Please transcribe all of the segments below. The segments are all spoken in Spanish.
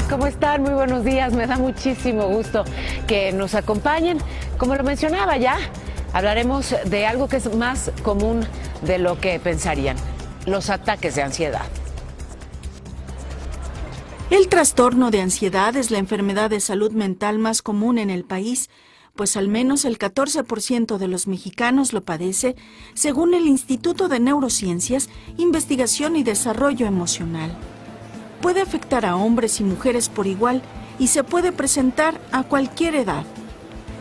¿cómo están? Muy buenos días, me da muchísimo gusto que nos acompañen. Como lo mencionaba ya, hablaremos de algo que es más común de lo que pensarían, los ataques de ansiedad. El trastorno de ansiedad es la enfermedad de salud mental más común en el país, pues al menos el 14% de los mexicanos lo padece, según el Instituto de Neurociencias, Investigación y Desarrollo Emocional. Puede afectar a hombres y mujeres por igual y se puede presentar a cualquier edad.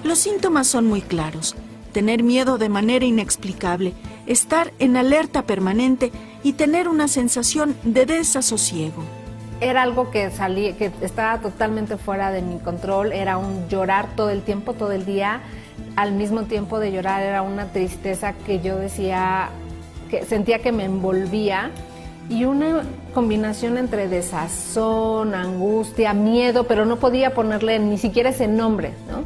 Los síntomas son muy claros: tener miedo de manera inexplicable, estar en alerta permanente y tener una sensación de desasosiego. Era algo que estaba totalmente fuera de mi control, era un llorar todo el tiempo, todo el día. Al mismo tiempo de llorar era una tristeza que yo decía, que sentía que me envolvía, y una combinación entre desazón, angustia, miedo, pero no podía ponerle ni siquiera ese nombre, ¿no?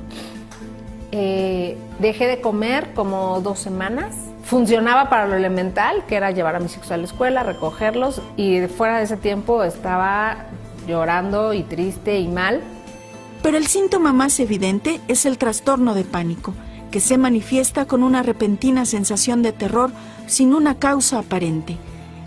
Dejé de comer como 2 semanas. Funcionaba para lo elemental, que era llevar a mis hijos a la escuela, recogerlos, y fuera de ese tiempo estaba llorando y triste y mal. Pero el síntoma más evidente es el trastorno de pánico, que se manifiesta con una repentina sensación de terror sin una causa aparente,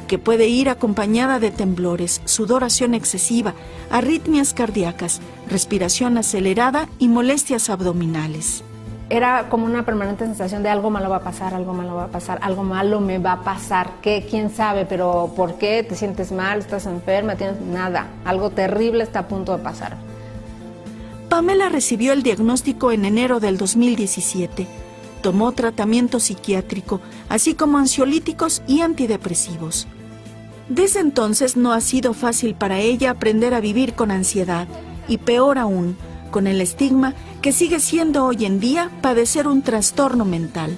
que puede ir acompañada de temblores, sudoración excesiva, arritmias cardíacas, respiración acelerada y molestias abdominales. Era como una permanente sensación de algo malo va a pasar, algo malo va a pasar, algo malo me va a pasar. ¿Qué? ¿Quién sabe? ¿Pero por qué? ¿Te sientes mal? ¿Estás enferma? ¿Tienes nada? Algo terrible está a punto de pasar. Pamela recibió el diagnóstico en enero del 2017. Tomó tratamiento psiquiátrico, así como ansiolíticos y antidepresivos. Desde entonces no ha sido fácil para ella aprender a vivir con ansiedad, y peor aún, con el estigma que sigue siendo hoy en día padecer un trastorno mental,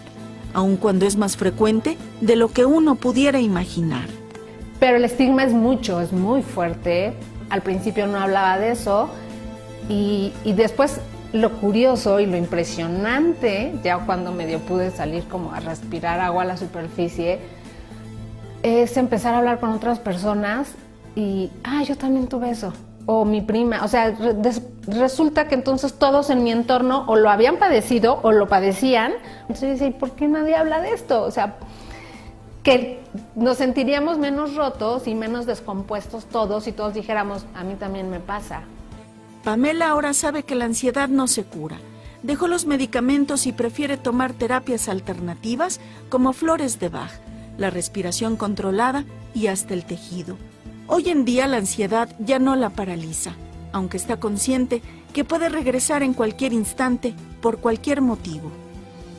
aun cuando es más frecuente de lo que uno pudiera imaginar. Pero el estigma es muy fuerte. Al principio no hablaba de eso, y después lo curioso y lo impresionante, ya cuando medio pude salir como a respirar agua a la superficie, es empezar a hablar con otras personas y, yo también tuve eso. O mi prima, o sea, resulta que entonces todos en mi entorno o lo habían padecido o lo padecían. Entonces yo decía, ¿y por qué nadie habla de esto? O sea, que nos sentiríamos menos rotos y menos descompuestos todos, y todos dijéramos, a mí también me pasa. Pamela ahora sabe que la ansiedad no se cura. Dejó los medicamentos y prefiere tomar terapias alternativas como flores de Bach, la respiración controlada y hasta el tejido. Hoy en día la ansiedad ya no la paraliza, aunque está consciente que puede regresar en cualquier instante, por cualquier motivo.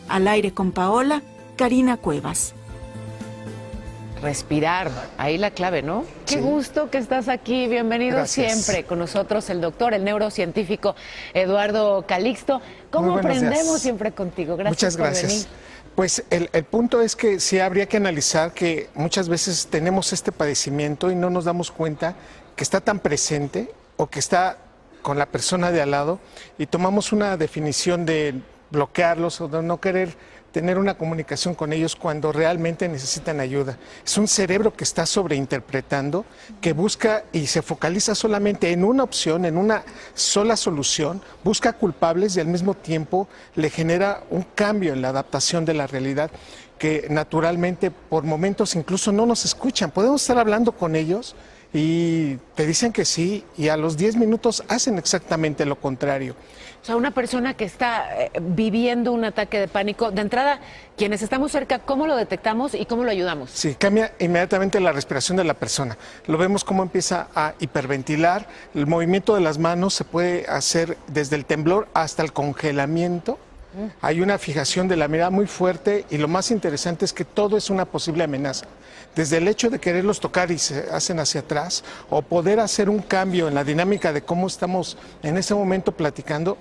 Al aire con Paola, Karina Cuevas. Respirar, ahí la clave, ¿no? Sí. Qué gusto que estás aquí, bienvenido. Gracias. Siempre con nosotros el doctor, el neurocientífico Eduardo Calixto. ¿Cómo aprendemos días. Siempre contigo? Gracias. Muchas gracias. Por venir. Pues el punto es que sí habría que analizar que muchas veces tenemos este padecimiento y no nos damos cuenta que está tan presente o que está con la persona de al lado, y tomamos una definición de bloquearlos o de no querer tener una comunicación con ellos cuando realmente necesitan ayuda. Es un cerebro que está sobreinterpretando, que busca y se focaliza solamente en una opción, en una sola solución, busca culpables y al mismo tiempo le genera un cambio en la adaptación de la realidad, que naturalmente por momentos incluso no nos escuchan. Podemos estar hablando con ellos y te dicen que sí, y a los 10 minutos hacen exactamente lo contrario. O sea, una persona que está viviendo un ataque de pánico, de entrada, quienes estamos cerca, ¿cómo lo detectamos y cómo lo ayudamos? Sí, cambia inmediatamente la respiración de la persona. Lo vemos cómo empieza a hiperventilar, el movimiento de las manos se puede hacer desde el temblor hasta el congelamiento. Hay una fijación de la mirada muy fuerte, y lo más interesante es que todo es una posible amenaza. Desde el hecho de quererlos tocar y se hacen hacia atrás, o poder hacer un cambio en la dinámica de cómo estamos en ese momento platicando,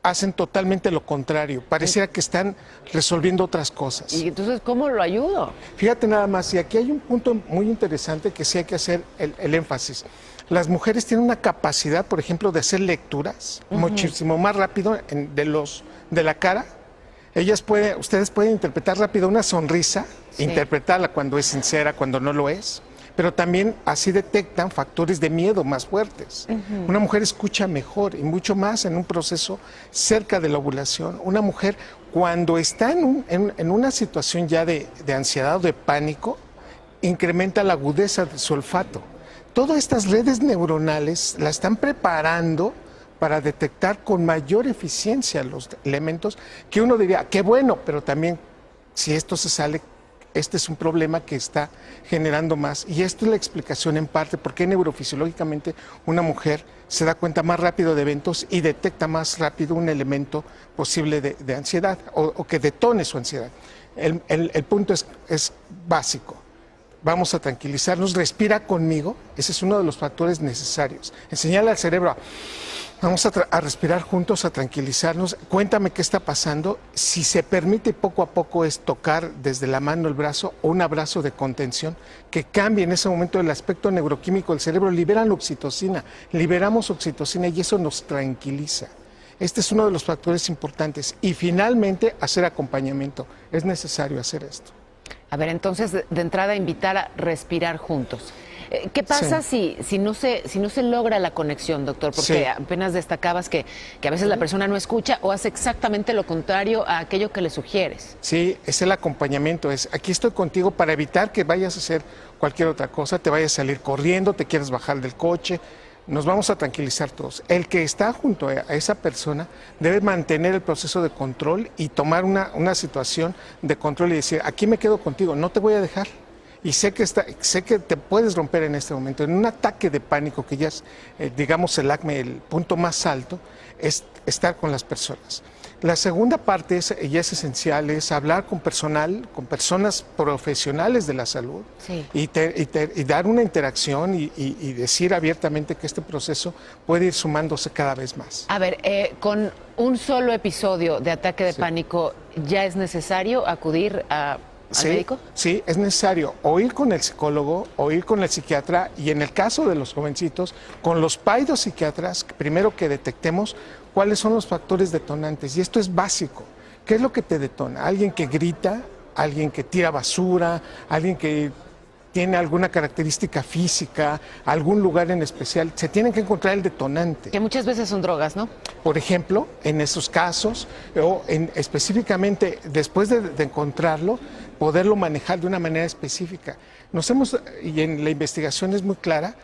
hacen totalmente lo contrario. Pareciera que están resolviendo otras cosas. Y entonces, ¿cómo lo ayudo? Fíjate nada más, y aquí hay un punto muy interesante que sí hay que hacer el énfasis. Las mujeres tienen una capacidad, por ejemplo, de hacer lecturas muchísimo más rápido de la cara. Ustedes pueden interpretar rápido una sonrisa, interpretarla cuando es sincera, cuando no lo es. pero también así detectan factores de miedo más fuertes. Una mujer escucha mejor y mucho más en un proceso cerca de la ovulación. Una mujer cuando está en una situación ya de ansiedad o de pánico, incrementa la agudeza de su olfato. Todas estas redes neuronales la están preparando para detectar con mayor eficiencia los elementos que uno diría, qué bueno, pero también si esto se sale, este es un problema que está generando más. Y esta es la explicación en parte por qué neurofisiológicamente una mujer se da cuenta más rápido de eventos y detecta más rápido un elemento posible de ansiedad o que detone su ansiedad. El punto es básico. Vamos a tranquilizarnos, respira conmigo, ese es uno de los factores necesarios. Enseñarle al cerebro, vamos a respirar juntos, a tranquilizarnos, cuéntame qué está pasando. Si se permite poco a poco es tocar desde la mano el brazo o un abrazo de contención que cambie en ese momento el aspecto neuroquímico del cerebro, liberan la oxitocina, liberamos oxitocina y eso nos tranquiliza. Este es uno de los factores importantes. Y finalmente, hacer acompañamiento. Es necesario hacer esto. A ver, entonces, de entrada, invitar a respirar juntos. ¿Qué pasa si no se logra la conexión, doctor? Porque apenas destacabas que a veces la persona no escucha o hace exactamente lo contrario a aquello que le sugieres. Sí, es el acompañamiento. Aquí estoy contigo para evitar que vayas a hacer cualquier otra cosa, te vayas a salir corriendo, te quieres bajar del coche. Nos vamos a tranquilizar todos. El que está junto a esa persona debe mantener el proceso de control y tomar una situación de control y decir, aquí me quedo contigo, no te voy a dejar. Y sé que te puedes romper en este momento. En un ataque de pánico, que ya es, digamos, el acme, el punto más alto, es estar con las personas. La segunda parte y es esencial, es hablar con personas profesionales de la salud y dar una interacción y decir abiertamente que este proceso puede ir sumándose cada vez más. A ver, con un solo episodio de ataque de pánico, ¿ya es necesario acudir al médico? Sí, es necesario o ir con el psicólogo o ir con el psiquiatra y en el caso de los jovencitos, con los psiquiatras, primero que detectemos cuáles son los factores detonantes. Y esto es básico. ¿Qué es lo que te detona? Alguien que grita, alguien que tira basura, alguien que tiene alguna característica física, algún lugar en especial. Se tiene que encontrar el detonante. Que muchas veces son drogas, ¿no? Por ejemplo, en esos casos, o específicamente después de encontrarlo, poderlo manejar de una manera específica. Y en la investigación es muy clara,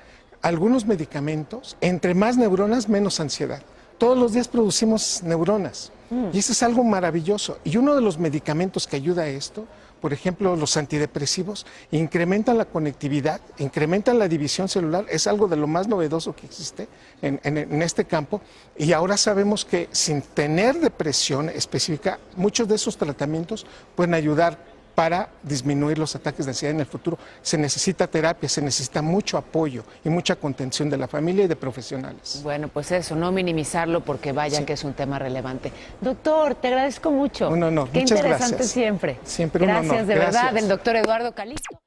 algunos medicamentos, entre más neuronas, menos ansiedad. Todos los días producimos neuronas y eso es algo maravilloso. Y uno de los medicamentos que ayuda a esto, por ejemplo, los antidepresivos, incrementan la conectividad, incrementan la división celular, es algo de lo más novedoso que existe en este campo. Y ahora sabemos que sin tener depresión específica, muchos de esos tratamientos pueden ayudar para disminuir los ataques de ansiedad en el futuro. Se necesita terapia, se necesita mucho apoyo y mucha contención de la familia y de profesionales. Bueno, pues eso, no minimizarlo porque vaya que es un tema relevante. Doctor, te agradezco mucho. Un honor, Qué muchas interesante gracias. siempre. Siempre un honor. Gracias, de verdad, el doctor Eduardo Calixto.